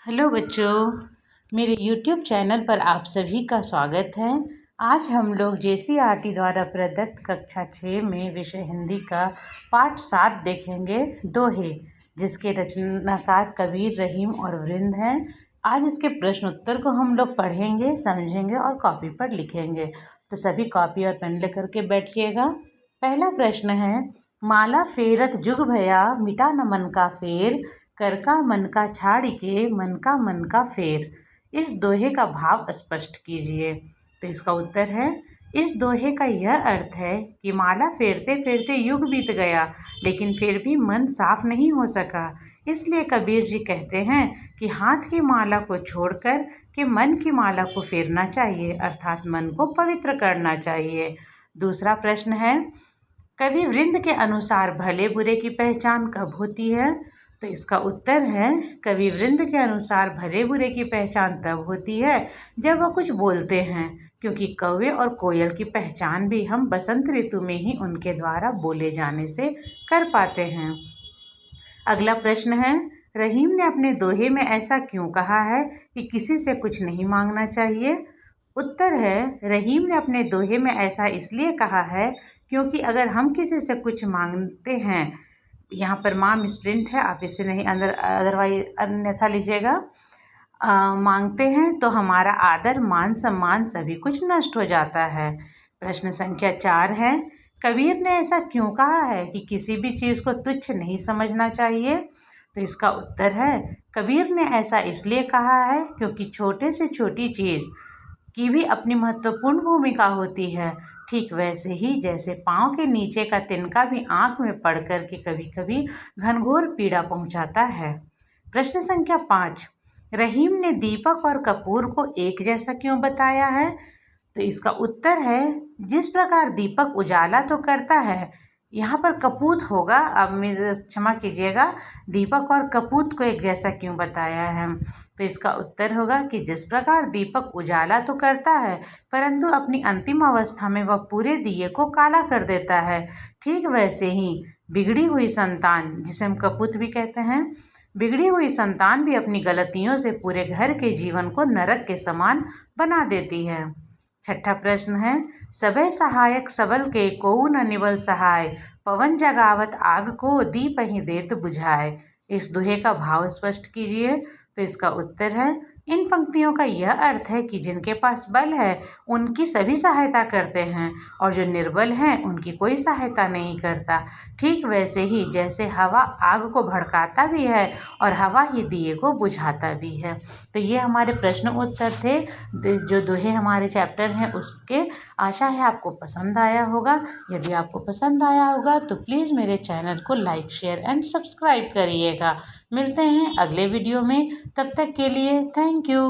Hello बच्चों, मेरे YouTube channel पर आप सभी का स्वागत है। आज हम लोग JCERT द्वारा प्रदत्त कक्षा 6 में विषय हिंदी का पाठ 7 देखेंगे, दोहे, जिसके रचनाकार कबीर, रहीम और वृंद हैं। आज इसके प्रश्न उत्तर को हम लोग पढ़ेंगे, समझेंगे और कॉपी पर लिखेंगे। तो सभी कॉपी और पेन लेकर के बैठिएगा। पहला प्रश्न है, माला फेरत जुग भया, मिटा न मन का फेर, कर का मन का छाड़ के मन का फेर। इस दोहे का भाव स्पष्ट कीजिए। तो इसका उत्तर है, इस दोहे का यह अर्थ है कि माला फेरते फेरते युग बीत गया, लेकिन फिर भी मन साफ नहीं हो सका। इसलिए कबीर जी कहते हैं कि हाथ की माला को छोड़कर के मन की माला को फेरना चाहिए, अर्थात मन को पवित्र करना चाहिए। दूसरा प्रश्न है, कवि वृंद के अनुसार भले बुरे की पहचान कब होती है? तो इसका उत्तर है, कवि वृंद के अनुसार भले बुरे की पहचान तब होती है जब वह कुछ बोलते हैं, क्योंकि कौवे और कोयल की पहचान भी हम बसंत ऋतु में ही उनके द्वारा बोले जाने से कर पाते हैं। अगला प्रश्न है, रहीम ने अपने दोहे में ऐसा क्यों कहा है कि किसी से कुछ नहीं मांगना चाहिए? उत्तर है, रहीम ने अपने दोहे में ऐसा इसलिए कहा है क्योंकि अगर हम किसी से कुछ मांगते हैं, यहाँ पर माम स्प्रिंट है, आप इसे नहीं अदरवाइज अन्यथा लीजिएगा, मांगते हैं तो हमारा आदर मान सम्मान सभी कुछ नष्ट हो जाता है। प्रश्न संख्या 4 है, कबीर ने ऐसा क्यों कहा है कि किसी भी चीज़ को तुच्छ नहीं समझना चाहिए? तो इसका उत्तर है, कबीर ने ऐसा इसलिए कहा है क्योंकि छोटे से छोटी चीज़ की भी अपनी महत्वपूर्ण भूमिका होती है। ठीक वैसे ही जैसे पाँव के नीचे का तिनका भी आँख में पड़ कर के कभी कभी घनघोर पीड़ा पहुँचाता है। प्रश्न संख्या 5, रहीम ने दीपक और कपूर को एक जैसा क्यों बताया है? तो इसका उत्तर है, जिस प्रकार दीपक उजाला तो करता है, यहाँ पर कपूत होगा, अब मुझे क्षमा कीजिएगा, दीपक और कपूत को एक जैसा क्यों बताया है? तो इसका उत्तर होगा कि जिस प्रकार दीपक उजाला तो करता है, परंतु अपनी अंतिम अवस्था में वह पूरे दिए को काला कर देता है, ठीक वैसे ही बिगड़ी हुई संतान, जिसे हम कपूत भी कहते हैं, बिगड़ी हुई संतान भी अपनी गलतियों से पूरे घर के जीवन को नरक के समान बना देती है। छठा प्रश्न है, सबे सहायक सबल के कोउ न निबल सहाय, पवन जगावत आग को दीप ही देत बुझाए। इस दोहे का भाव स्पष्ट कीजिए। तो इसका उत्तर है, इन पंक्तियों का यह अर्थ है कि जिनके पास बल है उनकी सभी सहायता करते हैं और जो निर्बल हैं उनकी कोई सहायता नहीं करता। ठीक वैसे ही जैसे हवा आग को भड़काता भी है और हवा ही दिए को बुझाता भी है। तो ये हमारे प्रश्न उत्तर थे, जो दोहे हमारे चैप्टर हैं उसके। आशा है आपको पसंद आया होगा। यदि आपको पसंद आया होगा तो प्लीज़ मेरे चैनल को लाइक, शेयर एंड सब्सक्राइब करिएगा। मिलते हैं अगले वीडियो में, तब तक के लिए थैंक यू।